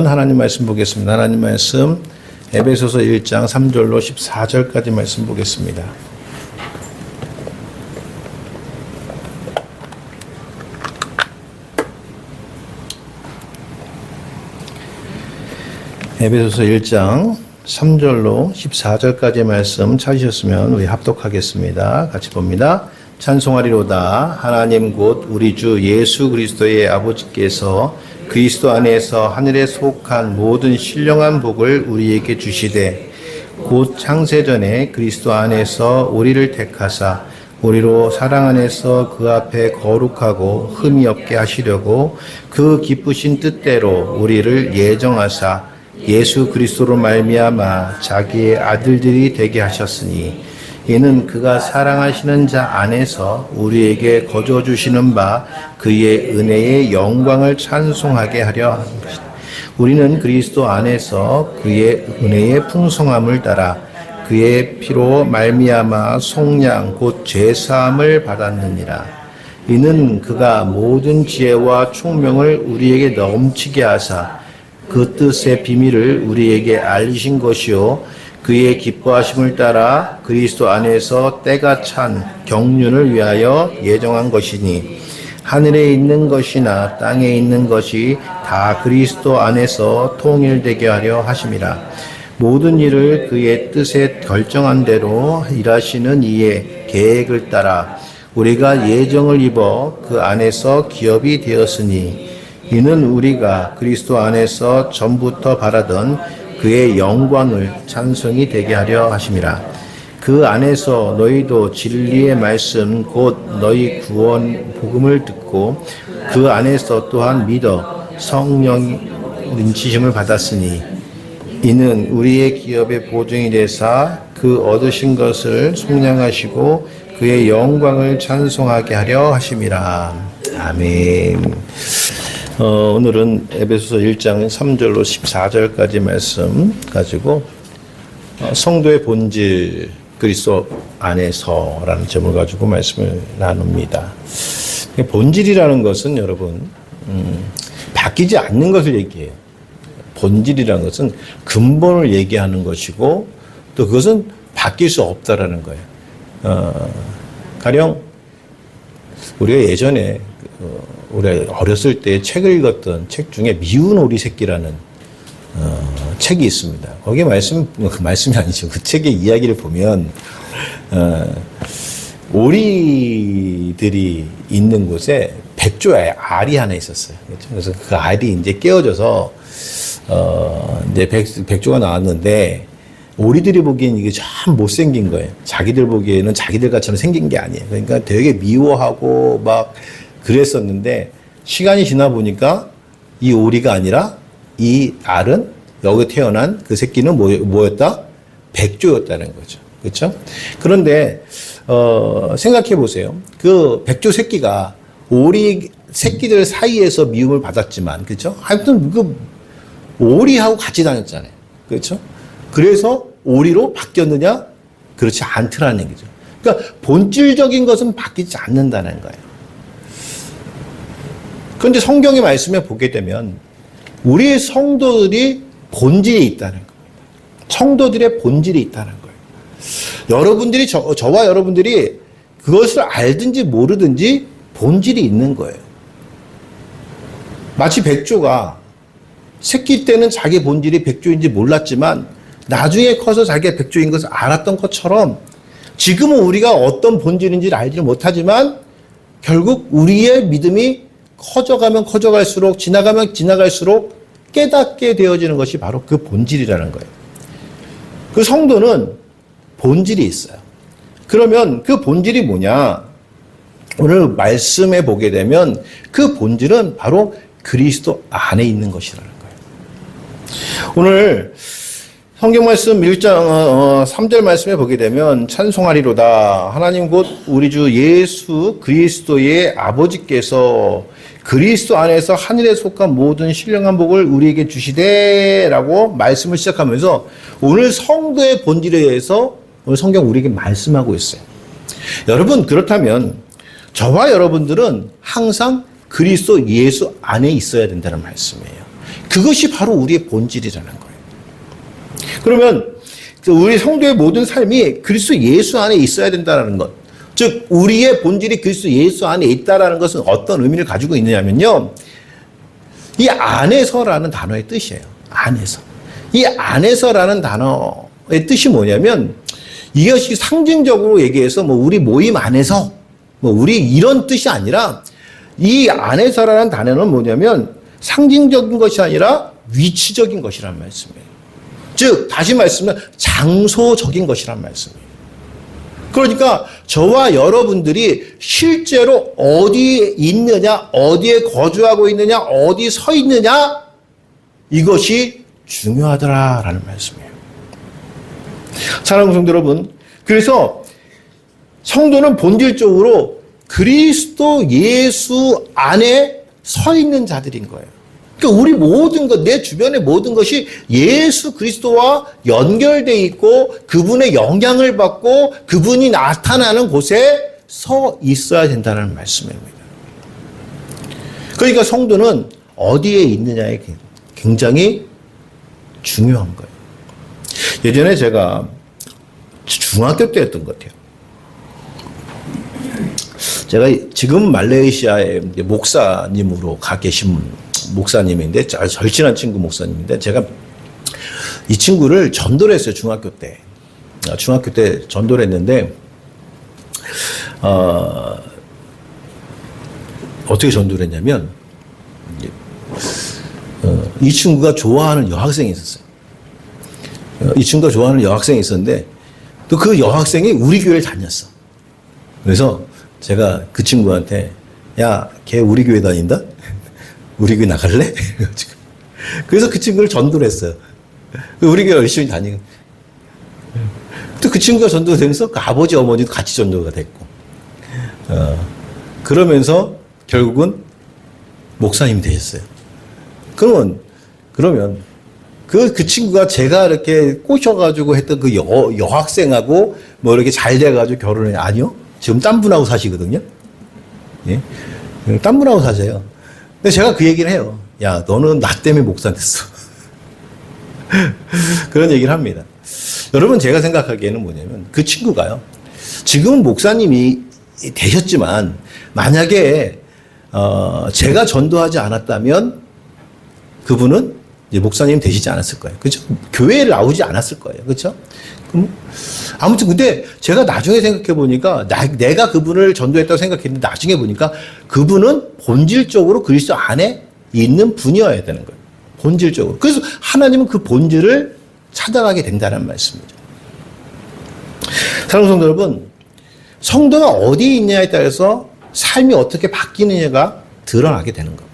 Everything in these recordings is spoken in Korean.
하나님 말씀 보겠습니다. 하나님 말씀 에베소서 1장 3절로 14절까지 말씀 보겠습니다. 에베소서 1장 3절로 14절까지 말씀 찾으셨으면 우리 합독하겠습니다. 같이 봅니다. 찬송하리로다. 하나님 곧 우리 주 예수 그리스도의 아버지께서 그리스도 안에서 하늘에 속한 모든 신령한 복을 우리에게 주시되 곧 창세전에 그리스도 안에서 우리를 택하사 우리로 사랑 안에서 그 앞에 거룩하고 흠이 없게 하시려고 그 기쁘신 뜻대로 우리를 예정하사 예수 그리스도로 말미암아 자기의 아들들이 되게 하셨으니 이는 그가 사랑하시는 자 안에서 우리에게 거저 주시는 바 그의 은혜의 영광을 찬송하게 하려 하는 것이다. 우리는 그리스도 안에서 그의 은혜의 풍성함을 따라 그의 피로 말미암아 속량 곧 죄사함을 받았느니라. 이는 그가 모든 지혜와 총명을 우리에게 넘치게 하사 그 뜻의 비밀을 우리에게 알리신 것이요 그의 기뻐하심을 따라 그리스도 안에서 때가 찬 경륜을 위하여 예정한 것이니 하늘에 있는 것이나 땅에 있는 것이 다 그리스도 안에서 통일되게 하려 하심이라. 모든 일을 그의 뜻에 결정한 대로 일하시는 이의 계획을 따라 우리가 예정을 입어 그 안에서 기업이 되었으니 이는 우리가 그리스도 안에서 전부터 바라던 그의 영광을 찬송이 되게 하려 하심이라. 그 안에서 너희도 진리의 말씀 곧 너희 구원 복음을 듣고 그 안에서 또한 믿어 성령 인치심을 받았으니 이는 우리의 기업의 보증이 되사 그 얻으신 것을 속량하시고 그의 영광을 찬송하게 하려 하심이라. 아멘. 오늘은 에베소서 1장 3절로 14절까지 말씀 가지고 성도의 본질 그리스도 안에서라는 점을 가지고 말씀을 나눕니다. 본질이라는 것은 여러분 바뀌지 않는 것을 얘기해요. 본질이라는 것은 근본을 얘기하는 것이고 또 그것은 바뀔 수 없다라는 거예요. 가령 우리가 예전에 우리 어렸을 때 책을 읽었던 책 중에 미운 오리 새끼라는 책이 있습니다. 거기에 말씀이 아니죠. 그 책의 이야기를 보면 오리들이 있는 곳에 백조의 알이 하나 있었어요. 그렇죠? 그래서 그 알이 이제 깨어져서 이제 백조가 나왔는데 오리들이 보기엔 이게 참 못생긴 거예요. 자기들 보기에는 자기들 같이는 생긴 게 아니에요. 그러니까 되게 미워하고 막 그랬었는데 시간이 지나 보니까 이 오리가 아니라 이 알은 여기 태어난 그 새끼는 뭐였다? 백조였다는 거죠. 그렇죠? 그런데 생각해 보세요. 그 백조 새끼가 오리 새끼들 사이에서 미움을 받았지만 그렇죠? 하여튼 그 오리하고 같이 다녔잖아요. 그렇죠? 그래서 오리로 바뀌었느냐? 그렇지 않더라는 얘기죠. 그러니까 본질적인 것은 바뀌지 않는다는 거예요. 그런데 성경의 말씀에 보게 되면 우리 성도들이 본질이 있다는 겁니다. 성도들의 본질이 있다는 거예요. 여러분들이 저와 여러분들이 그것을 알든지 모르든지 본질이 있는 거예요. 마치 백조가 새끼 때는 자기 본질이 백조인지 몰랐지만 나중에 커서 자기가 백조인 것을 알았던 것처럼 지금은 우리가 어떤 본질인지를 알지를 못하지만 결국 우리의 믿음이 커져가면 커져갈수록 지나가면 지나갈수록 깨닫게 되어지는 것이 바로 그 본질이라는 거예요. 그 성도는 본질이 있어요. 그러면 그 본질이 뭐냐? 오늘 말씀에 보게 되면 그 본질은 바로 그리스도 안에 있는 것이라는 거예요. 오늘 성경 말씀 1장 3절 말씀에 보게 되면 찬송하리로다. 하나님 곧 우리 주 예수 그리스도의 아버지께서 그리스도 안에서 하늘에 속한 모든 신령한 복을 우리에게 주시되라고 말씀을 시작하면서 오늘 성도의 본질에 대해서 오늘 성경 우리에게 말씀하고 있어요. 여러분 그렇다면 저와 여러분들은 항상 그리스도 예수 안에 있어야 된다는 말씀이에요. 그것이 바로 우리의 본질이라는 거예요. 그러면 우리 성도의 모든 삶이 그리스도 예수 안에 있어야 된다는 것. 즉 우리의 본질이 그리스도 예수 안에 있다라는 것은 어떤 의미를 가지고 있느냐면요. 이 안에서라는 단어의 뜻이에요. 안에서. 이 안에서라는 단어의 뜻이 뭐냐면 이것이 상징적으로 얘기해서 뭐 우리 모임 안에서 뭐 우리 이런 뜻이 아니라 이 안에서라는 단어는 뭐냐면 상징적인 것이 아니라 위치적인 것이란 말씀이에요. 즉 다시 말씀하면 장소적인 것이란 말씀이에요. 그러니까 저와 여러분들이 실제로 어디에 있느냐, 어디에 거주하고 있느냐, 어디 서 있느냐 이것이 중요하더라라는 말씀이에요. 사랑하는 성도 여러분, 그래서 성도는 본질적으로 그리스도 예수 안에 서 있는 자들인 거예요. 그러니까 우리 모든 것, 내 주변의 모든 것이 예수 그리스도와 연결되어 있고 그분의 영향을 받고 그분이 나타나는 곳에 서 있어야 된다는 말씀입니다. 그러니까 성도는 어디에 있느냐에 굉장히 중요한 거예요. 예전에 제가 중학교 때였던 것 같아요. 제가 지금 말레이시아에 목사님으로 가 계신 목사님인데 절친한 친구 목사님인데 제가 이 친구를 전도를 했어요. 중학교 때 전도를 했는데 어떻게 전도를 했냐면 이 친구가 좋아하는 여학생이 있었어요. 이 친구가 좋아하는 여학생이 있었는데 또 그 여학생이 우리 교회를 다녔어. 그래서 제가 그 친구한테 야, 걔 우리 교회 다닌다? 우리 교회 나갈래? 그래서 그 친구를 전도를 했어요. 우리 교회 열심히 다니고. 또 그 친구가 전도가 되면서 그 아버지, 어머니도 같이 전도가 됐고. 그러면서 결국은 목사님이 되셨어요. 그러면 그 친구가 제가 이렇게 꼬셔가지고 했던 그 여학생하고 뭐 이렇게 잘 돼가지고 결혼해. 아니요. 지금 딴 분하고 사시거든요. 예? 딴 분하고 사세요. 근데 제가 그 얘기를 해요. 야, 너는 나 때문에 목사 됐어. 그런 얘기를 합니다. 여러분, 제가 생각하기에는 뭐냐면 그 친구가요. 지금은 목사님이 되셨지만 만약에 제가 전도하지 않았다면 그분은 이제 목사님 되시지 않았을 거예요. 그렇죠? 교회를 나오지 않았을 거예요. 그렇죠? 아무튼 근데 제가 나중에 생각해 보니까 내가 그분을 전도했다고 생각했는데 나중에 보니까 그분은 본질적으로 그리스도 안에 있는 분이어야 되는 거예요. 본질적으로. 그래서 하나님은 그 본질을 찾아가게 된다는 말씀이죠. 사랑하는 성도 여러분, 성도가 어디에 있냐에 따라서 삶이 어떻게 바뀌느냐가 드러나게 되는 겁니다.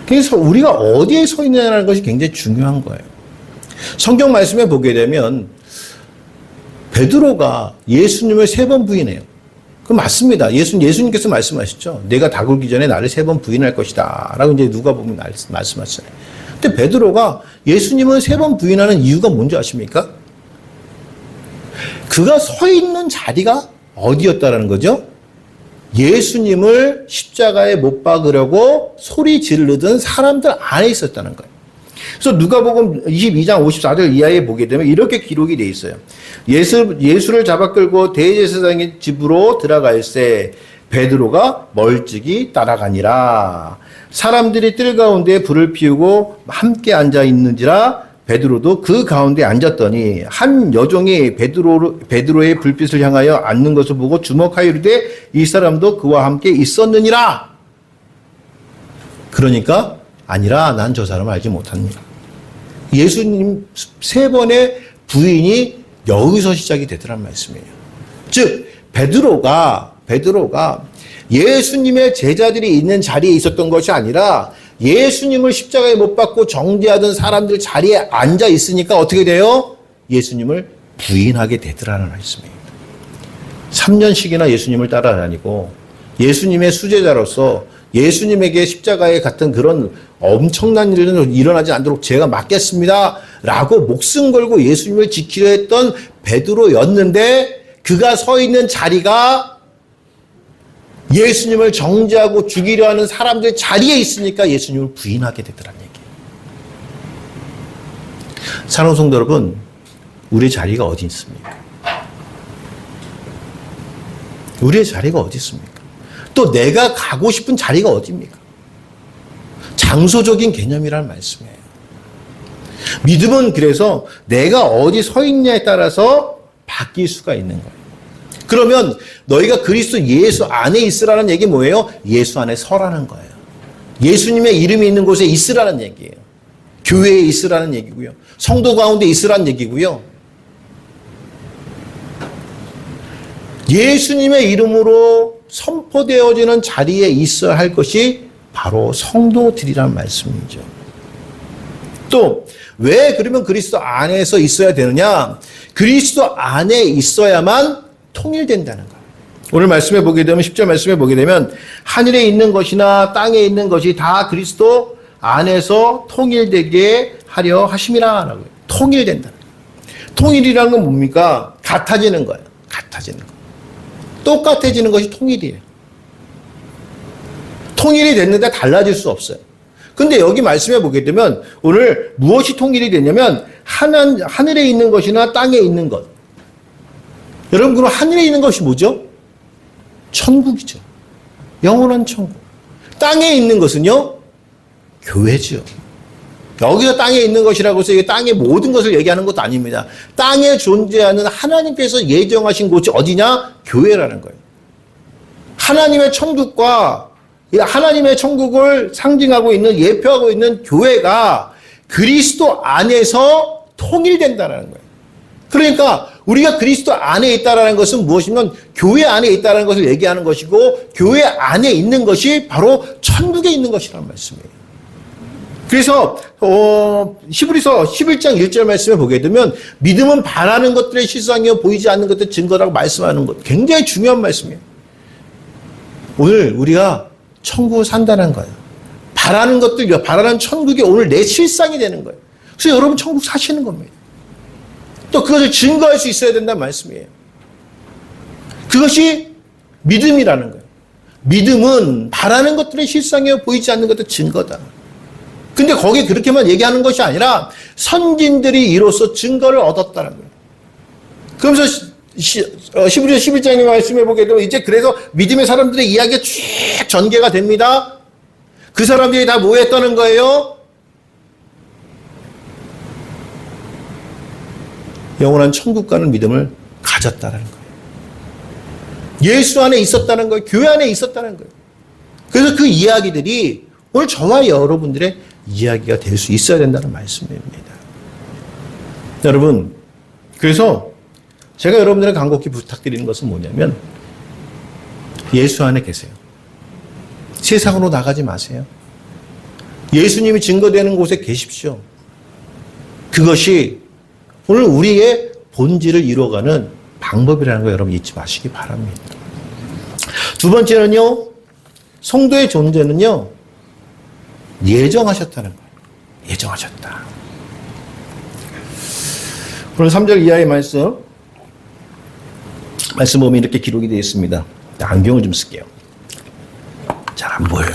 그래서 우리가 어디에 서 있느냐는 것이 굉장히 중요한 거예요. 성경 말씀에 보게 되면 베드로가 예수님을 3번 부인해요. 그 맞습니다. 예수님께서 말씀하셨죠. 내가 다 굴기 전에 나를 3번 부인할 것이다. 라고 이제 누가 보면 말씀하셨어요. 근데 베드로가 예수님을 3번 부인하는 이유가 뭔지 아십니까? 그가 서 있는 자리가 어디였다라는 거죠? 예수님을 십자가에 못 박으려고 소리 지르던 사람들 안에 있었다는 거예요. 그래서 누가복음 22장 54절 이하에 보게 되면 이렇게 기록이 돼 있어요. 예수를 잡아 끌고 대제사장의 집으로 들어갈새 베드로가 멀찍이 따라가니라. 사람들이 뜰 가운데 불을 피우고 함께 앉아 있는지라 베드로도 그 가운데 앉았더니 한 여종이 베드로의 불빛을 향하여 앉는 것을 보고 주목하여 이르되 이 사람도 그와 함께 있었느니라. 그러니까 아니라 난 저 사람을 알지 못합니다. 예수님 3번의 부인이 여기서 시작이 되더란 말씀이에요. 즉 베드로가 예수님의 제자들이 있는 자리에 있었던 것이 아니라 예수님을 십자가에 못 박고 정죄하던 사람들 자리에 앉아 있으니까 어떻게 돼요? 예수님을 부인하게 되더라는 말씀입니다. 3년씩이나 예수님을 따라다니고 예수님의 수제자로서 예수님에게 십자가에 같은 그런 엄청난 일은 일어나지 않도록 제가 막겠습니다 라고 목숨 걸고 예수님을 지키려 했던 베드로였는데 그가 서 있는 자리가 예수님을 정죄하고 죽이려 하는 사람들의 자리에 있으니까 예수님을 부인하게 되더라는 얘기예요. 사랑하는 성도 여러분, 우리의 자리가 어디 있습니까? 우리의 자리가 어디 있습니까? 또 내가 가고 싶은 자리가 어디입니까? 장소적인 개념이라는 말씀이에요. 믿음은 그래서 내가 어디 서 있냐에 따라서 바뀔 수가 있는 거예요. 그러면 너희가 그리스도 예수 안에 있으라는 얘기 뭐예요? 예수 안에 서라는 거예요. 예수님의 이름이 있는 곳에 있으라는 얘기예요. 교회에 있으라는 얘기고요. 성도 가운데 있으라는 얘기고요. 예수님의 이름으로 선포되어지는 자리에 있어야 할 것이 바로 성도들이란 말씀이죠. 또 왜 그러면 그리스도 안에서 있어야 되느냐? 그리스도 안에 있어야만 통일된다는 거예요. 오늘 말씀에 보게 되면 10절 말씀에 보게 되면 하늘에 있는 것이나 땅에 있는 것이 다 그리스도 안에서 통일되게 하려 하심이라라고요. 통일된다. 통일이라는 건 뭡니까? 같아지는 거예요. 같아지는 거. 똑같아지는 것이 통일이에요. 통일이 됐는데 달라질 수 없어요. 근데 여기 말씀해 보게 되면 오늘 무엇이 통일이 되냐면 하늘에 있는 것이나 땅에 있는 것. 여러분 그럼 하늘에 있는 것이 뭐죠? 천국이죠. 영원한 천국. 땅에 있는 것은요? 교회죠. 여기서 땅에 있는 것이라고 해서 땅의 모든 것을 얘기하는 것도 아닙니다. 땅에 존재하는 하나님께서 예정하신 곳이 어디냐? 교회라는 거예요. 하나님의 천국과 하나님의 천국을 상징하고 있는, 예표하고 있는 교회가 그리스도 안에서 통일된다는 거예요. 그러니까 우리가 그리스도 안에 있다는 것은 무엇이면 교회 안에 있다는 것을 얘기하는 것이고 교회 안에 있는 것이 바로 천국에 있는 것이라는 말씀이에요. 그래서 히브리서 11장 1절 말씀에 보게 되면 믿음은 바라는 것들의 실상이요 보이지 않는 것들의 증거라고 말씀하는 것, 굉장히 중요한 말씀이에요. 오늘 우리가 천국을 산다는 거예요. 바라는 것들, 바라는 천국이 오늘 내 실상이 되는 거예요. 그래서 여러분 천국 사시는 겁니다. 또 그것을 증거할 수 있어야 된다는 말씀이에요. 그것이 믿음이라는 거예요. 믿음은 바라는 것들의 실상이요 보이지 않는 것들의 증거다. 근데 거기에 그렇게만 얘기하는 것이 아니라 선진들이 이로써 증거를 얻었다는 거예요. 그러면서 히브리서 11장의 말씀해 보게 되면 이제 그래서 믿음의 사람들의 이야기가 쭉 전개가 됩니다. 그 사람들이 다 뭐 했다는 거예요? 영원한 천국 가는 믿음을 가졌다는 거예요. 예수 안에 있었다는 거예요. 교회 안에 있었다는 거예요. 그래서 그 이야기들이 오늘 저와 여러분들의 이야기가 될 수 있어야 된다는 말씀입니다. 여러분, 그래서 제가 여러분들에게 간곡히 부탁드리는 것은 뭐냐면 예수 안에 계세요. 세상으로 나가지 마세요. 예수님이 증거되는 곳에 계십시오. 그것이 오늘 우리의 본질을 이루어가는 방법이라는 거 여러분 잊지 마시기 바랍니다. 두 번째는요, 성도의 존재는요, 예정하셨다는 거예요. 예정하셨다. 오늘 3절 이하의 말씀 보면 이렇게 기록이 되어 있습니다. 안경을 좀 쓸게요. 잘 안 보여요.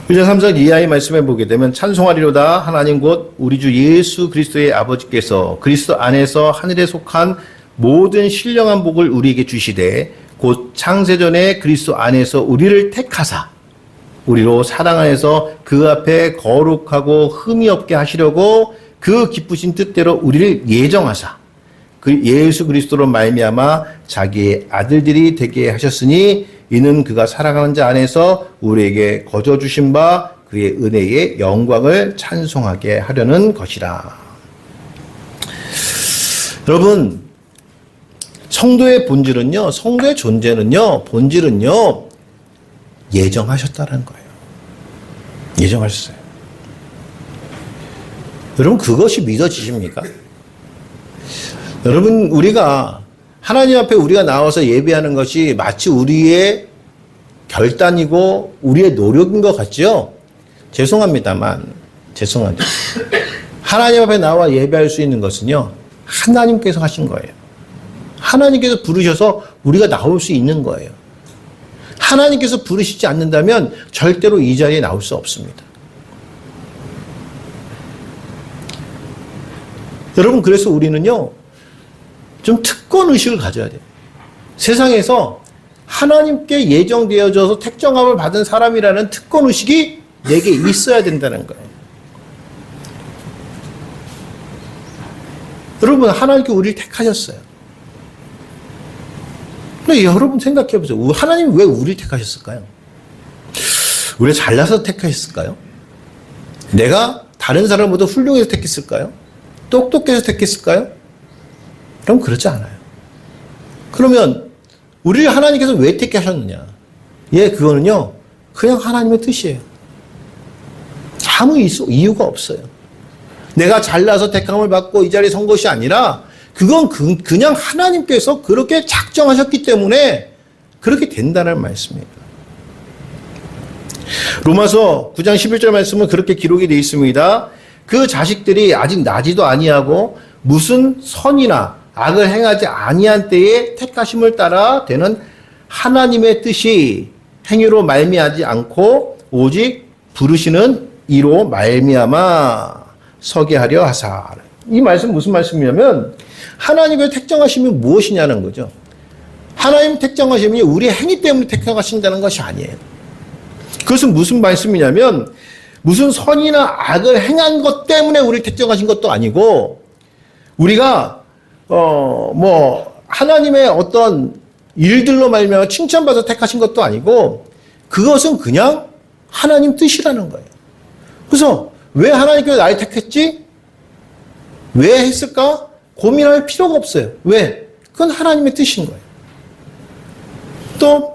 이제 3절 이하의 말씀에 보게 되면 찬송하리로다 하나님 곧 우리 주 예수 그리스도의 아버지께서 그리스도 안에서 하늘에 속한 모든 신령한 복을 우리에게 주시되 곧 창세전에 그리스도 안에서 우리를 택하사 우리로 사랑 안에서 그 앞에 거룩하고 흠이 없게 하시려고 그 기쁘신 뜻대로 우리를 예정하사 그 예수 그리스도로 말미암아 자기의 아들들이 되게 하셨으니 이는 그가 사랑하는 자 안에서 우리에게 거저 주신 바 그의 은혜의 영광을 찬송하게 하려는 것이라. 여러분, 성도의 본질은요, 성도의 존재는요, 본질은요, 예정하셨다는 거예요. 예정하셨어요. 여러분, 그것이 믿어지십니까? 여러분, 우리가 하나님 앞에 우리가 나와서 예배하는 것이 마치 우리의 결단이고 우리의 노력인 것 같죠? 죄송합니다만, 죄송하죠. 하나님 앞에 나와 예배할 수 있는 것은요, 하나님께서 하신 거예요. 하나님께서 부르셔서 우리가 나올 수 있는 거예요. 하나님께서 부르시지 않는다면 절대로 이 자리에 나올 수 없습니다. 여러분, 그래서 우리는요, 좀 특권의식을 가져야 돼요. 세상에서 하나님께 예정되어져서 택정함을 받은 사람이라는 특권의식이 내게 있어야 된다는 거예요. 여러분, 하나님께 우리를 택하셨어요. 근데 여러분 생각해 보세요. 하나님이 왜 우리를 택하셨을까요? 우리가 잘나서 택하셨을까요? 내가 다른 사람보다 훌륭해서 택했을까요? 똑똑해서 택했을까요? 그럼 그렇지 않아요. 그러면 우리를 하나님께서 왜 택하셨느냐? 예, 그거는요, 그냥 하나님의 뜻이에요. 아무 이유가 없어요. 내가 잘나서 택함을 받고 이 자리에 선 것이 아니라 그건 그냥 하나님께서 그렇게 작정하셨기 때문에 그렇게 된다는 말씀입니다. 로마서 9장 11절 말씀은 그렇게 기록이 되어 있습니다. 그 자식들이 아직 나지도 아니하고 무슨 선이나 악을 행하지 아니한 때에 택하심을 따라 되는 하나님의 뜻이 행위로 말미하지 않고 오직 부르시는 이로 말미암아 서게 하려 하사. 이 말씀 무슨 말씀이냐면 하나님의 택정하심이 무엇이냐는 거죠. 하나님 택정하심이 우리의 행위 때문에 택정하신다는 것이 아니에요. 그것은 무슨 말씀이냐면 무슨 선이나 악을 행한 것 때문에 우리를 택정하신 것도 아니고 우리가 하나님의 어떤 일들로 말미암아 칭찬받아 택하신 것도 아니고 그것은 그냥 하나님 뜻이라는 거예요. 그래서 왜 하나님께서 나를 택했지? 왜 했을까? 고민할 필요가 없어요. 왜? 그건 하나님의 뜻인 거예요. 또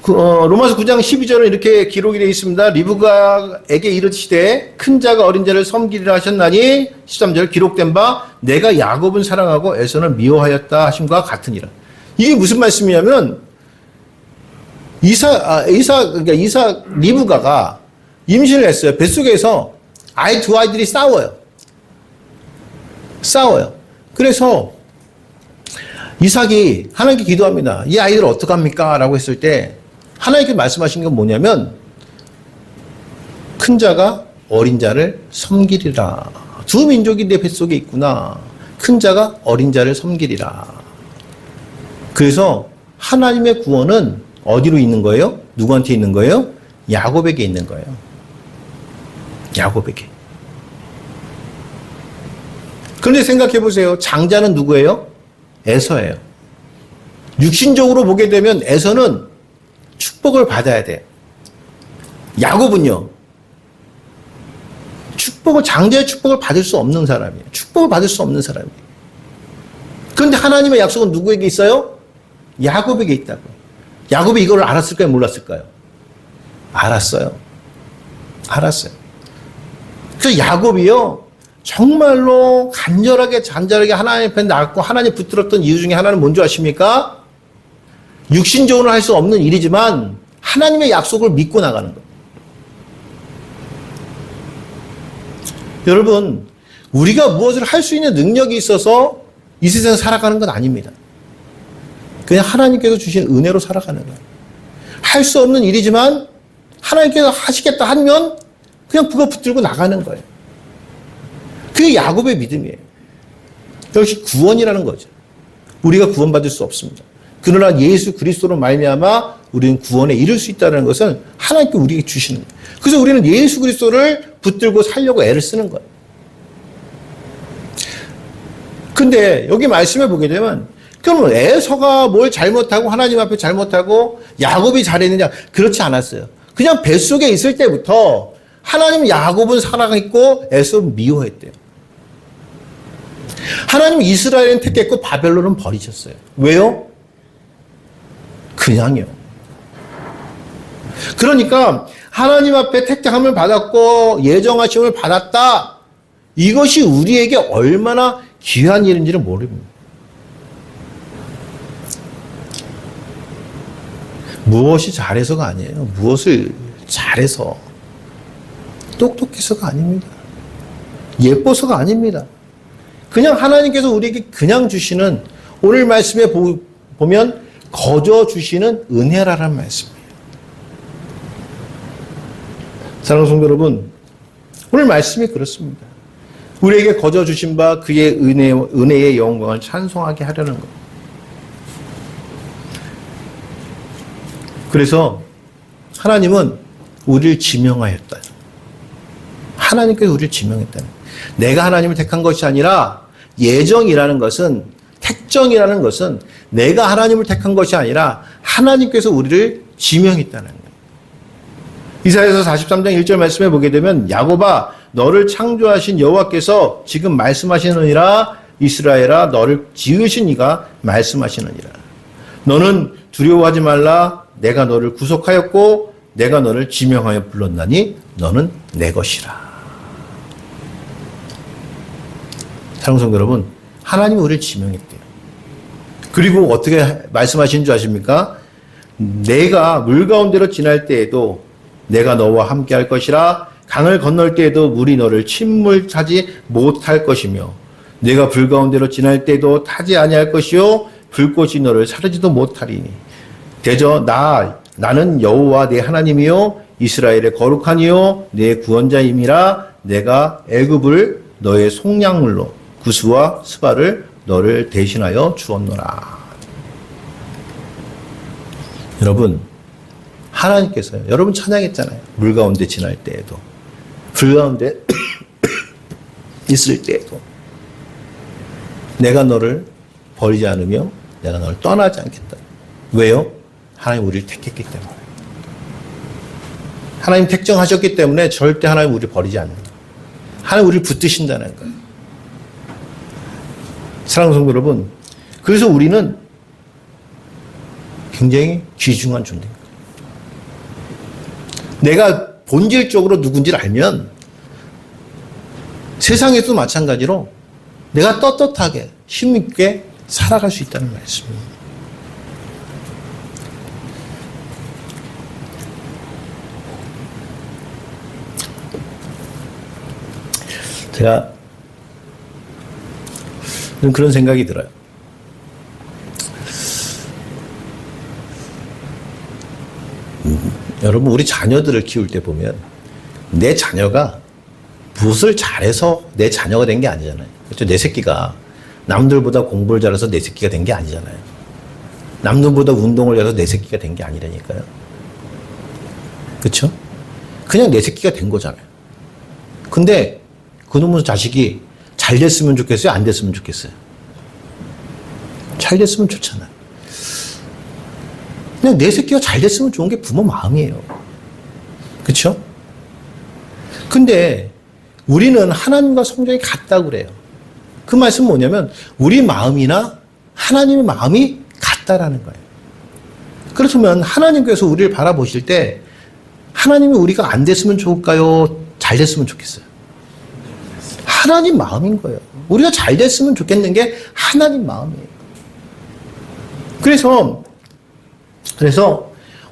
로마서 9장 12절은 이렇게 기록이 되어 있습니다. 리브가에게 이르시되 큰 자가 어린 자를 섬기리라 하셨나니 13절 기록된 바 내가 야곱은 사랑하고 에서는 미워하였다 하심과 같으니라. 이게 무슨 말씀이냐면 이삭 리브가가 임신을 했어요. 뱃속에서 두 아이들이 싸워요. 그래서 이삭이 하나님께 기도합니다. 이 아이들 어떡합니까? 라고 했을 때 하나님께 말씀하신 건 뭐냐면 큰 자가 어린 자를 섬기리라. 두 민족이 내 뱃속에 있구나. 큰 자가 어린 자를 섬기리라. 그래서 하나님의 구원은 어디로 있는 거예요? 누구한테 있는 거예요? 야곱에게 있는 거예요. 야곱에게. 그런데 생각해 보세요. 장자는 누구예요? 에서예요. 육신적으로 보게 되면 에서는 축복을 받아야 돼. 야곱은요. 장자의 축복을 받을 수 없는 사람이에요. 축복을 받을 수 없는 사람이에요. 그런데 하나님의 약속은 누구에게 있어요? 야곱에게 있다고. 야곱이 이걸 알았을까요? 몰랐을까요? 알았어요. 그래서 야곱이요. 정말로 간절하게 하나님 앞에 나갔고 하나님 붙들었던 이유 중에 하나는 뭔지 아십니까? 육신적으로 할 수 없는 일이지만 하나님의 약속을 믿고 나가는 거예요. 여러분, 우리가 무엇을 할 수 있는 능력이 있어서 이 세상에 살아가는 건 아닙니다. 그냥 하나님께서 주신 은혜로 살아가는 거예요. 할 수 없는 일이지만 하나님께서 하시겠다 하면 그냥 그거 붙들고 나가는 거예요. 그게 야곱의 믿음이에요. 역시 구원이라는 거죠. 우리가 구원받을 수 없습니다. 그러나 예수 그리스도로 말미암아 우리는 구원에 이를 수 있다는 것은 하나님께 우리에게 주시는 거예요. 그래서 우리는 예수 그리스도를 붙들고 살려고 애를 쓰는 거예요. 근데 여기 말씀해 보게 되면 그러면 에서가 뭘 잘못하고 하나님 앞에 잘못하고 야곱이 잘했느냐? 그렇지 않았어요. 그냥 뱃속에 있을 때부터 하나님 야곱은 사랑했고 에서는 미워했대요. 하나님 이스라엘은 택했고 바벨론은 버리셨어요. 왜요? 그냥요. 그러니까 하나님 앞에 택함을 받았고 예정하심을 받았다. 이것이 우리에게 얼마나 귀한 일인지를 모릅니다. 무엇이 잘해서가 아니에요. 무엇을 잘해서 똑똑해서가 아닙니다. 예뻐서가 아닙니다. 그냥 하나님께서 우리에게 그냥 주시는 오늘 말씀에 보면 거저 주시는 은혜라는 말씀이에요. 사랑하는 성도 여러분, 오늘 말씀이 그렇습니다. 우리에게 거저 주신 바 그의 은혜의 영광을 찬송하게 하려는 것. 그래서 하나님은 우리를 지명하였다. 하나님께서 우리를 지명했다. 내가 하나님을 택한 것이 아니라 예정이라는 것은, 택정이라는 것은 내가 하나님을 택한 것이 아니라 하나님께서 우리를 지명했다는 거예요. 이사야서 43장 1절 말씀에 보게 되면 야곱아 너를 창조하신 여호와께서 지금 말씀하시느니라. 이스라엘아 너를 지으신 이가 말씀하시느니라. 너는 두려워하지 말라. 내가 너를 구속하였고 내가 너를 지명하여 불렀나니 너는 내 것이라. 사랑하는 성도 여러분, 하나님이 우리를 지명했대요. 그리고 어떻게 말씀하신 줄 아십니까? 내가 물 가운데로 지날 때에도 내가 너와 함께 할 것이라. 강을 건널 때에도 물이 너를 침몰하지 못할 것이며 내가 불 가운데로 지날 때에도 타지 아니할 것이요 불꽃이 너를 사르지도 못하리니 대저 나는 여호와 내 하나님이요 이스라엘의 거룩한 이요 내 구원자임이라. 내가 애굽을 너의 속량물로 구스와 스바를 너를 대신하여 주었노라. 여러분, 하나님께서요, 여러분 찬양했잖아요. 물 가운데 지날 때에도, 불 가운데 있을 때에도 내가 너를 버리지 않으며 내가 너를 떠나지 않겠다. 왜요? 하나님 우리를 택했기 때문에. 하나님 택정하셨기 때문에 절대 하나님 우리를 버리지 않는다. 하나님 우리를 붙드신다는 거예요. 사랑하는 성도 여러분, 그래서 우리는 굉장히 귀중한 존재입니다. 내가 본질적으로 누군지를 알면 세상에도 마찬가지로 내가 떳떳하게 힘있게 살아갈 수 있다는 말씀입니다. 제가 그런 생각이 들어요. 여러분, 우리 자녀들을 키울 때 보면 내 자녀가 무엇을 잘해서 내 자녀가 된 게 아니잖아요. 그렇죠? 내 새끼가 남들보다 공부를 잘해서 내 새끼가 된 게 아니잖아요. 남들보다 운동을 잘해서 내 새끼가 된 게 아니라니까요. 그렇죠? 그냥 내 새끼가 된 거잖아요. 근데 그놈의 자식이 잘 됐으면 좋겠어요? 안 됐으면 좋겠어요? 잘 됐으면 좋잖아요. 그냥 내 새끼가 잘 됐으면 좋은 게 부모 마음이에요. 그렇죠? 근데 우리는 하나님과 성경이 같다고 그래요. 그 말씀은 뭐냐면 우리 마음이나 하나님의 마음이 같다라는 거예요. 그렇다면 하나님께서 우리를 바라보실 때 하나님이 우리가 안 됐으면 좋을까요? 잘 됐으면 좋겠어요? 하나님 마음인 거예요. 우리가 잘 됐으면 좋겠는 게 하나님 마음이에요. 그래서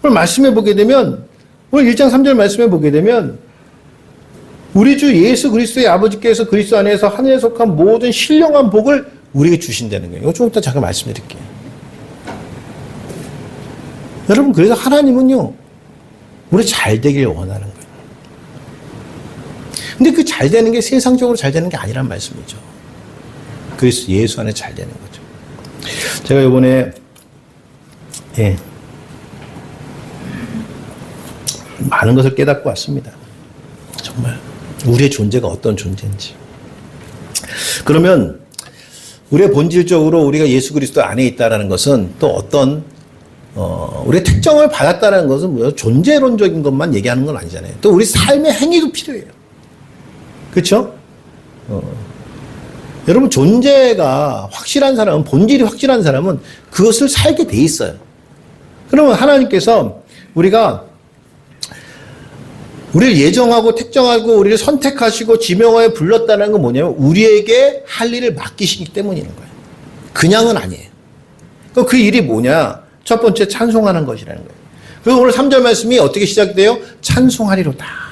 오늘 말씀해 보게 되면, 오늘 1장 3절 말씀해 보게 되면 우리 주 예수 그리스도의 아버지께서 그리스도 안에서 하늘에 속한 모든 신령한 복을 우리에게 주신다는 거예요. 이거 좀 이따 잠깐 말씀드릴게요. 여러분, 그래서 하나님은요, 우리 잘 되길 원하는 거예요. 근데 그 잘 되는 게 세상적으로 잘 되는 게 아니란 말씀이죠. 그래서 예수 안에 잘 되는 거죠. 제가 이번에 많은 것을 깨닫고 왔습니다. 정말 우리의 존재가 어떤 존재인지. 그러면 우리의 본질적으로 우리가 예수 그리스도 안에 있다는 것은 또 어떤 우리의 특정을 받았다는 것은 뭐 존재론적인 것만 얘기하는 건 아니잖아요. 또 우리 삶의 행위도 필요해요. 그렇죠? 여러분, 존재가 확실한 사람은, 본질이 확실한 사람은 그것을 살게 돼 있어요. 그러면 하나님께서 우리를 예정하고 택정하고 우리를 선택하시고 지명하여 불렀다는 건 뭐냐면 우리에게 할 일을 맡기시기 때문인 거예요. 그냥은 아니에요. 그 일이 뭐냐? 첫 번째, 찬송하는 것이라는 거예요. 그리고 오늘 3절 말씀이 어떻게 시작돼요? 찬송하리로다.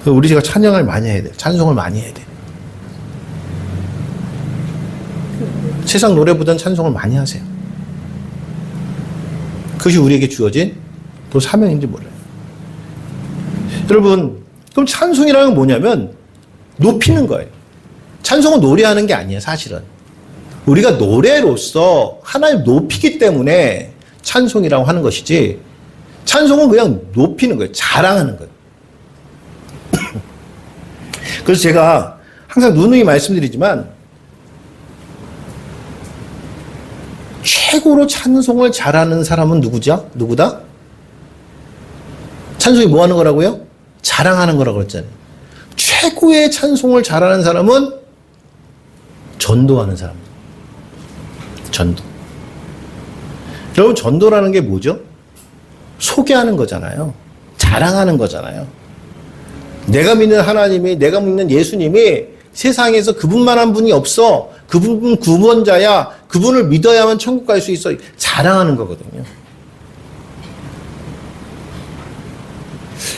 우리가 찬양을 많이 해야 돼요. 찬송을 많이 해야 돼요. 세상 노래보다는 찬송을 많이 하세요. 그것이 우리에게 주어진 또 사명인지 몰라요. 여러분, 그럼 찬송이라는 건 뭐냐면 높이는 거예요. 찬송은 노래하는 게 아니에요, 사실은. 우리가 노래로서 하나님 높이기 때문에 찬송이라고 하는 것이지, 찬송은 그냥 높이는 거예요. 자랑하는 거예요. 그래서 제가 항상 누누이 말씀드리지만, 최고로 찬송을 잘하는 사람은 누구죠? 누구다? 찬송이 뭐 하는 거라고요? 자랑하는 거라고 그랬잖아요. 최고의 찬송을 잘하는 사람은 전도하는 사람. 전도. 여러분, 전도라는 게 뭐죠? 소개하는 거잖아요. 자랑하는 거잖아요. 내가 믿는 하나님이, 내가 믿는 예수님이 세상에서 그분만한 분이 없어. 그분은 구원자야. 그분을 믿어야만 천국 갈 수 있어. 자랑하는 거거든요.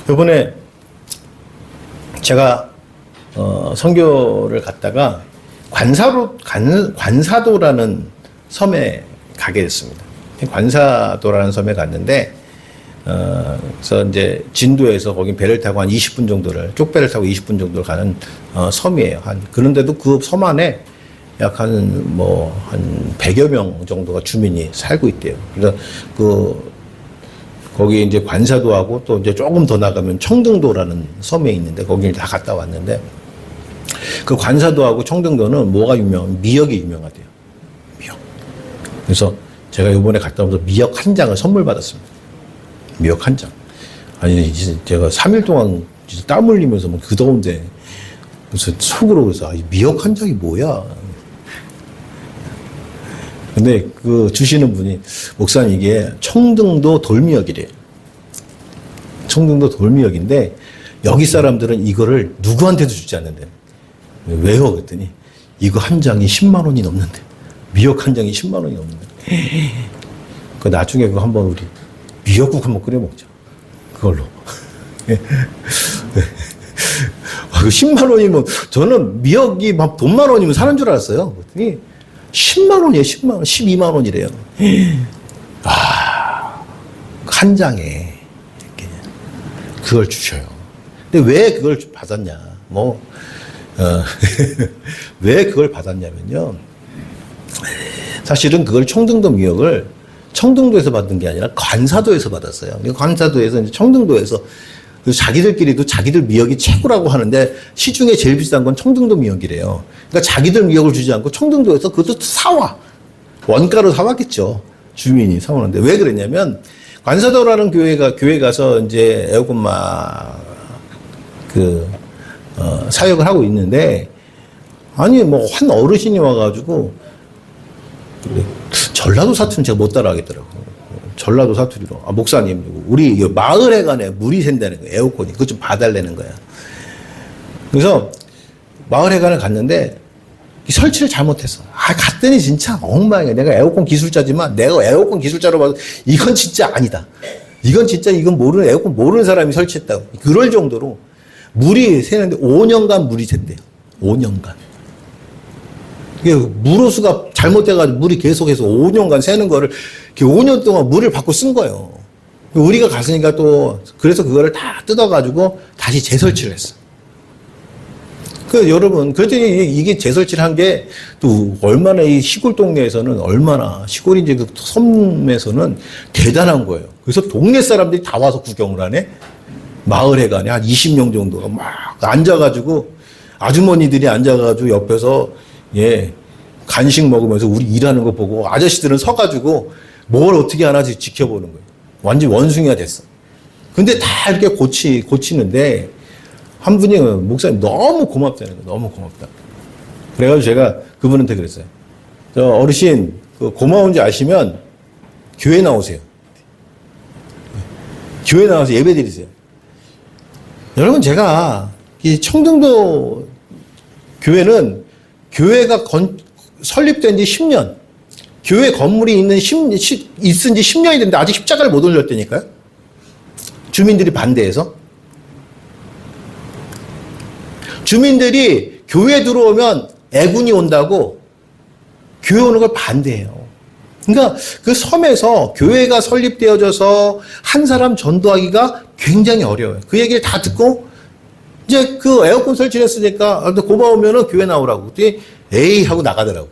이번에 제가 선교를 갔다가 관사도라는 섬에 가게 됐습니다. 관사도라는 섬에 갔는데, 그래서 이제 진도에서 거기 배를 타고 한 20분 정도를, 쪽배를 타고 20분 정도를 가는 섬이에요. 그런데도 그 섬 안에 약 한 100여 명 정도가 주민이 살고 있대요. 그래서 거기 이제 관사도하고 또 이제 조금 더 나가면 청등도라는 섬에 있는데 거기를 다 갔다 왔는데, 그 관사도하고 청등도는 뭐가 미역이 유명하대요. 미역. 그래서 제가 이번에 갔다 오면서 미역 한 장을 선물 받았습니다. 미역 한 장. 아니, 제가 3일 동안 진짜 땀 흘리면서 그 더운데, 그래서 속으로 그래서, 미역 한 장이 뭐야? 근데 그 주시는 분이, 목사님 이게 청등도 돌미역이래요. 청등도 돌미역인데, 여기 사람들은 이거를 누구한테도 주지 않는데. 왜요? 그랬더니, 이거 한 장이 10만 원이 넘는데. 미역 한 장이 10만 원이 넘는데. 그 나중에 그거 한번 우리 미역국 한번 끓여 먹자. 그걸로. 그 10만 원이면, 저는 미역이 막 돈만 원이면 사는 줄 알았어요. 그랬더니 10만 원이에요, 10만 원. 12만 원이래요. 한 장에 이렇게 그걸 주셔요. 근데 왜 그걸 받았냐? 왜 그걸 받았냐면요. 사실은 그걸 청등도 미역을 청등도에서 받은 게 아니라 관사도에서 받았어요. 관사도에서 이제 청등도에서 자기들끼리도 자기들 미역이 최고라고 하는데 시중에 제일 비싼 건 청등도 미역이래요. 그러니까 자기들 미역을 주지 않고 청등도에서 그것도 사와. 원가로 사왔겠죠. 주민이 사오는데 왜 그랬냐면 관사도라는 교회 가서 이제 애호금마 사역을 하고 있는데 아니 한 어르신이 와가지고 전라도 사투리는 제가 못 따라하겠더라고요. 전라도 사투리로. 목사님, 우리 마을회관에 물이 샌다는 거예요. 에어컨이. 그것 좀 봐달라는 거야. 그래서 마을회관을 갔는데 설치를 잘못했어. 갔더니 진짜 엉망이야. 내가 에어컨 기술자지만 내가 에어컨 기술자로 봐도 이건 진짜 아니다. 이건 모르는, 에어컨 모르는 사람이 설치했다고. 그럴 정도로 물이 새는데 5년간 물이 샌대요. 5년간. 물호수가 잘못돼가지고 물이 계속해서 5년간 새는 거를 5년 동안 물을 받고 쓴 거예요. 우리가 갔으니까 또 그래서 그거를 다 뜯어가지고 다시 재설치를 했어. 여러분, 그랬더니 이게 재설치를 한 게 또 얼마나 이 시골 동네에서는 얼마나 시골인지 그 섬에서는 대단한 거예요. 그래서 동네 사람들이 다 와서 구경을 하네. 마을회관에 한 20명 정도가 막 앉아가지고 아주머니들이 앉아가지고 옆에서 간식 먹으면서 우리 일하는 거 보고 아저씨들은 서가지고 뭘 어떻게 하나 지켜보는 거예요. 완전 원숭이가 됐어. 근데 다 이렇게 고치는데 한 분이 목사님 너무 고맙다는 거예요. 너무 고맙다. 그래가지고 제가 그분한테 그랬어요. 저 어르신 고마운지 아시면 교회 나오세요. 교회 나와서 예배 드리세요. 여러분 제가 이 청등도 교회는 교회가 설립된 지 10년, 교회 건물이 있은 있은 지 10년이 됐는데 아직 십자가를 못 올렸다니까요. 주민들이 반대해서. 주민들이 교회 들어오면 애군이 온다고 교회 오는 걸 반대해요. 그러니까 그 섬에서 교회가 설립되어져서 한 사람 전도하기가 굉장히 어려워요. 그 얘기를 다 듣고 이제 그 에어컨 설치를 했으니까 고마우면은 교회 나오라고. 그랬더니 에이 하고 나가더라고.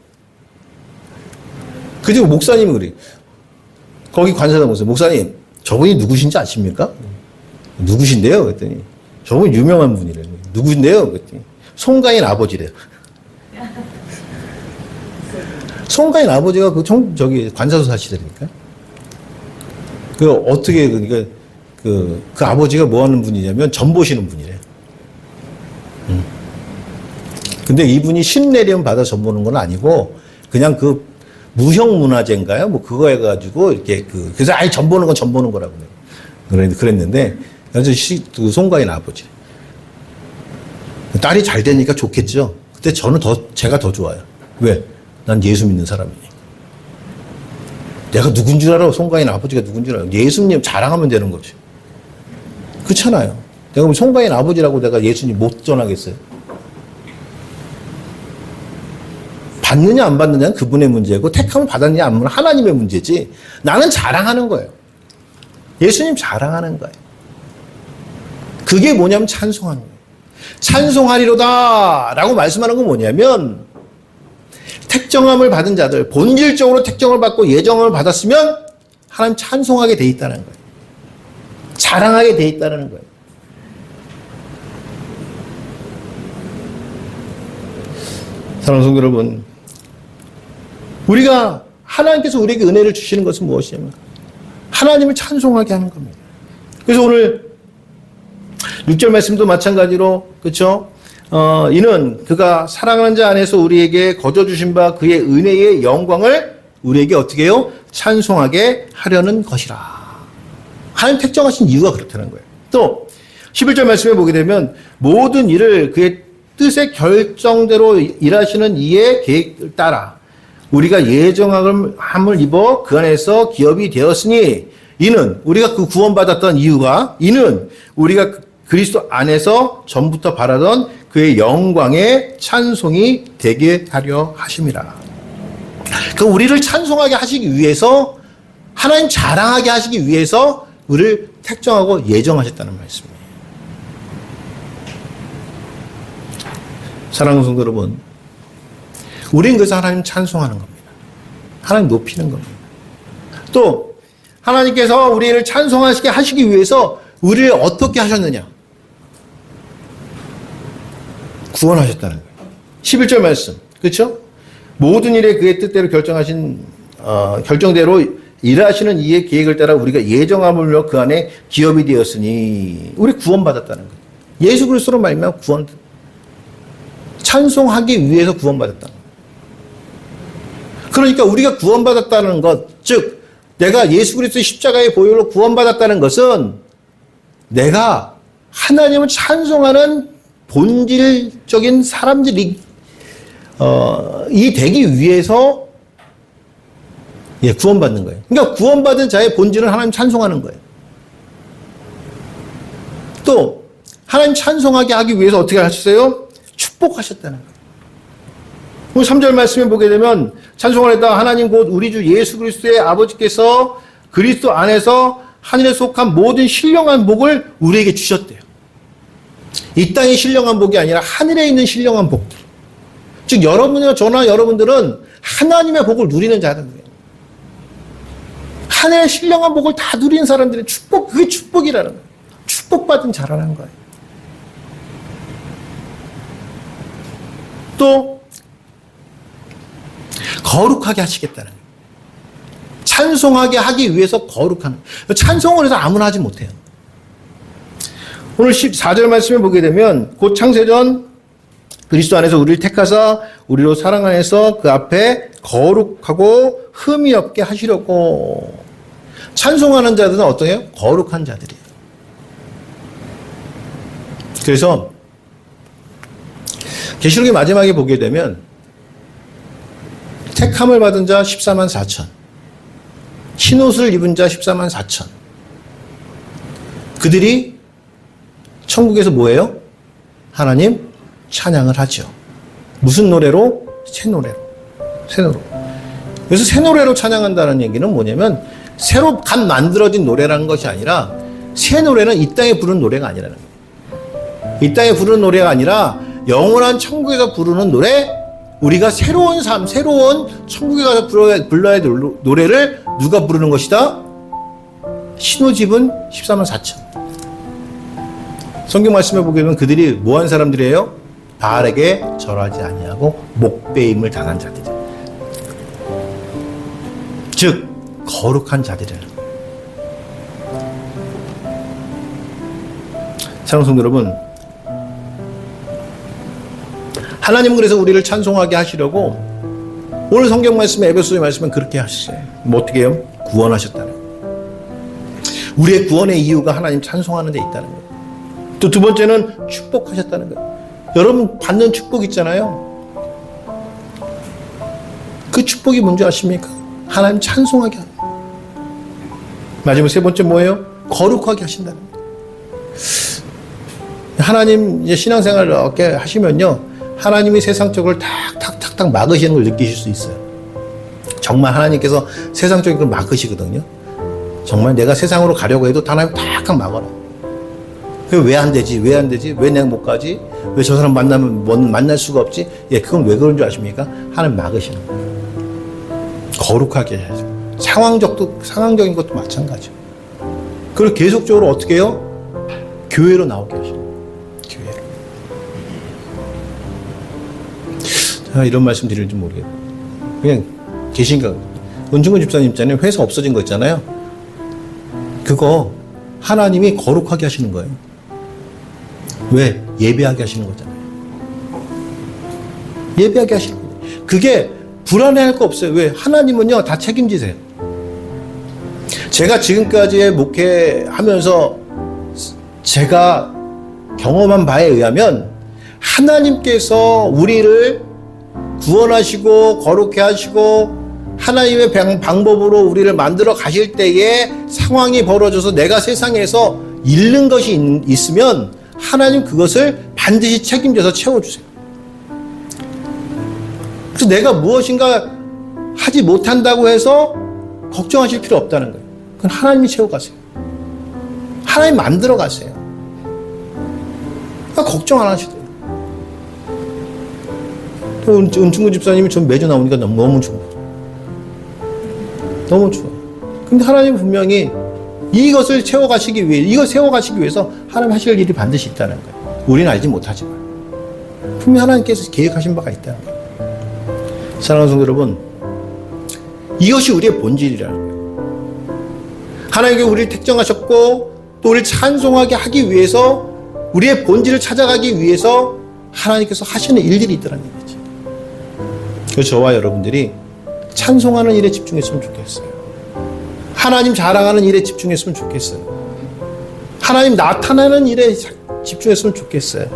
그리고 목사님이 그래. 거기 관사자 목사님 저분이 누구신지 아십니까? 누구신데요? 그랬더니 저분 유명한 분이래요. 누구신데요? 그랬더니 송가인 아버지래요. 송가인 아버지가 저기 관사소 사시더니까. 어떻게, 그러니까, 그 아버지가 뭐 하는 분이냐면 전 보시는 분이래요. 근데 이분이 신내림 받아 전 보는 건 아니고, 그냥 그 무형문화재인가요? 뭐 그거 해가지고, 이렇게 그래서 아예 전 보는 건 전 보는 거라고 그랬는데, 그래서 그 송가인 아버지. 딸이 잘 되니까 좋겠죠. 근데 저는 제가 더 좋아요. 왜? 난 예수 믿는 사람이니까. 내가 누군 줄 알아? 송가인 아버지가 누군 줄 알아? 예수님 자랑하면 되는 거지. 그렇잖아요. 내가 뭐 송가인 아버지라고 내가 예수님 못 전하겠어요? 받느냐 안 받느냐는 그분의 문제고 택함을 받았느냐 안 받느냐 하나님의 문제지. 나는 자랑하는 거예요. 예수님 자랑하는 거예요. 그게 뭐냐면 찬송하는 거예요. 찬송하리로다 라고 말씀하는 건 뭐냐면 택정함을 받은 자들, 본질적으로 택정을 받고 예정을 받았으면 하나님 찬송하게 돼 있다는 거예요. 자랑하게 돼 있다는 거예요. 사랑하는 성도 여러분, 우리가 하나님께서 우리에게 은혜를 주시는 것은 무엇이냐면 하나님을 찬송하게 하는 겁니다. 그래서 오늘 6절 말씀도 마찬가지로 그렇죠? 이는 그가 사랑하는 자 안에서 우리에게 거저 주신 바 그의 은혜의 영광을 우리에게 어떻게 해요? 찬송하게 하려는 것이라. 하나님 택정하신 이유가 그렇다는 거예요. 또 11절 말씀에 보게 되면 모든 일을 그의 뜻의 결정대로 일하시는 이의 계획을 따라 우리가 예정함을 입어 그 안에서 기업이 되었으니 이는 우리가 그 구원받았던 이유가 이는 우리가 그리스도 안에서 전부터 바라던 그의 영광의 찬송이 되게 하려 하심이라. 그 우리를 찬송하게 하시기 위해서 하나님 자랑하게 하시기 위해서 우리를 택정하고 예정하셨다는 말씀이에요. 사랑하는 성도 여러분, 우리는 그래서 하나님 찬송하는 겁니다. 하나님 높이는 겁니다. 또 하나님께서 우리를 찬송하시게 하시기 위해서 우리를 어떻게 하셨느냐? 구원하셨다는 거예요. 11절 말씀. 그렇죠? 모든 일에 그의 뜻대로 결정하신 결정대로 일하시는 이의 계획을 따라 우리가 예정함으로 그 안에 기업이 되었으니 우리 구원받았다는 거예요. 예수 그리스도로 말미암아 구원 찬송하기 위해서 구원받았다는 거예요. 그러니까 우리가 구원받았다는 것, 즉 내가 예수 그리스도의 십자가의 보혈로 구원받았다는 것은 내가 하나님을 찬송하는 본질적인 사람들이 이 되기 위해서 구원받는 거예요. 그러니까 구원받은 자의 본질은 하나님 찬송하는 거예요. 또 하나님 찬송하게 하기 위해서 어떻게 하셨어요? 축복하셨다는 거예요. 3절 말씀에 보게 되면 찬송하리로다 하나님 곧 우리 주 예수 그리스도의 아버지께서 그리스도 안에서 하늘에 속한 모든 신령한 복을 우리에게 주셨대요. 이 땅의 신령한 복이 아니라 하늘에 있는 신령한 복들. 즉 여러분이나 저나 여러분들은 하나님의 복을 누리는 자들이에요. 하늘의 신령한 복을 다 누리는 사람들의 축복, 그게 축복이라는 거예요. 축복받은 자라는 거예요. 또 거룩하게 하시겠다는 거예요. 찬송하게 하기 위해서 거룩한 거예요. 찬송을 해서 아무나 하지 못해요. 오늘 14절 말씀에 보게 되면 곧 창세전 그리스도 안에서 우리를 택하사 우리로 사랑 안에서 그 앞에 거룩하고 흠이 없게 하시려고. 찬송하는 자들은 어떠해요? 거룩한 자들이에요. 그래서 계시록의 마지막에 보게 되면 택함을 받은 자 14만 4천, 흰옷을 입은 자 14만 4천. 그들이 천국에서 뭐예요? 하나님 찬양을 하죠. 무슨 노래로? 새 노래로. 새 노래. 그래서 새 노래로 찬양한다는 얘기는 뭐냐면 새로 갓 만들어진 노래라는 것이 아니라 새 노래는 이 땅에 부르는 노래가 아니라는 거예요. 이 땅에 부르는 노래가 아니라 영원한 천국에서 부르는 노래, 우리가 새로운 삶, 새로운 천국에 가서 불러야 될 노래를 누가 부르는 것이다? 신혼집은 14만 4천. 성경 말씀해 보게 되면 그들이 뭐한 사람들이에요? 바알에게 절하지 아니하고 목배임을 당한 자들이에요. 즉 거룩한 자들이라는 거예요. 사랑하는 성도 여러분, 하나님은 그래서 우리를 찬송하게 하시려고 오늘 성경 말씀에 에베소서의 말씀은 그렇게 하시어요. 뭐 어떻게 해요? 구원하셨다는 거예요. 우리의 구원의 이유가 하나님 찬송하는 데 있다는 거예요. 또 두 번째는 축복하셨다는 거예요. 여러분 받는 축복 있잖아요. 그 축복이 뭔지 아십니까? 하나님 찬송하게 하는 거예요. 마지막 세 번째 뭐예요? 거룩하게 하신다는 거예요. 하나님 이제 신앙생활을 이렇게 하시면요, 하나님이 세상적으로 탁탁탁탁 막으시는 걸 느끼실 수 있어요. 정말 하나님께서 세상적인 걸 막으시거든요. 정말 내가 세상으로 가려고 해도 하나님 탁탁 막아라. 왜 안 되지? 왜 안 되지? 왜 내가 못 가지? 왜 저 사람 만나면 만날 수가 없지? 예, 그건 왜 그런 줄 아십니까? 하나님 막으시는 거예요. 거룩하게 해야죠. 상황적인 것도 마찬가지예요. 그걸 계속적으로 어떻게 해요? 교회로 나오게 하시는 거예요. 교회로. 제가 이런 말씀 드릴지 모르겠어요. 그냥 계신가? 은중근 집사님 있잖아요. 회사 없어진 거 있잖아요. 그거 하나님이 거룩하게 하시는 거예요. 왜? 예배하게 하시는 거잖아요. 예배하게 하시는 거예요. 그게 불안해할 거 없어요. 왜? 하나님은요 다 책임지세요. 제가 지금까지의 목회하면서 제가 경험한 바에 의하면 하나님께서 우리를 구원하시고 거룩해 하시고 하나님의 방법으로 우리를 만들어 가실 때에 상황이 벌어져서 내가 세상에서 잃는 것이 있으면 하나님 그것을 반드시 책임져서 채워주세요. 그래서 내가 무엇인가 하지 못한다고 해서 걱정하실 필요 없다는 거예요. 그건 하나님이 채워가세요. 하나님 만들어 가세요. 그러니까 걱정 안 하셔도 돼요. 또 은충구 집사님이 전 매주 나오니까 너무 좋아요. 너무 좋아요. 근데 하나님은 분명히 이것을 채워가시기 위해, 이걸 세워가시기 위해서 하나님 하실 일이 반드시 있다는 거예요. 우리는 알지 못하지만. 분명히 하나님께서 계획하신 바가 있다는 거예요. 사랑하는 성도 여러분, 이것이 우리의 본질이라는 거예요. 하나님께 우리를 택정하셨고, 또 우리를 찬송하게 하기 위해서, 우리의 본질을 찾아가기 위해서 하나님께서 하시는 일들이 있다는 얘기죠. 그래서 저와 여러분들이 찬송하는 일에 집중했으면 좋겠어요. 하나님 자랑하는 일에 집중했으면 좋겠어요. 하나님 나타나는 일에 집중했으면 좋겠어요.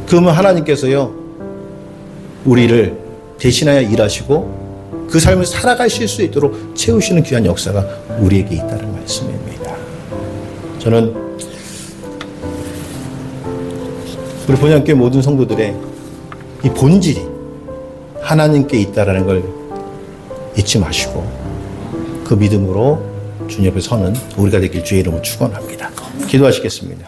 그러면 하나님께서요, 우리를 대신하여 일하시고 그 삶을 살아가실 수 있도록 채우시는 귀한 역사가 우리에게 있다는 말씀입니다. 저는 우리 본향교회 모든 성도들의 이 본질이 하나님께 있다는 걸 잊지 마시고 그 믿음으로 주님 앞에 서는 우리가 되길 주의 이름으로 축원합니다. 기도하시겠습니다.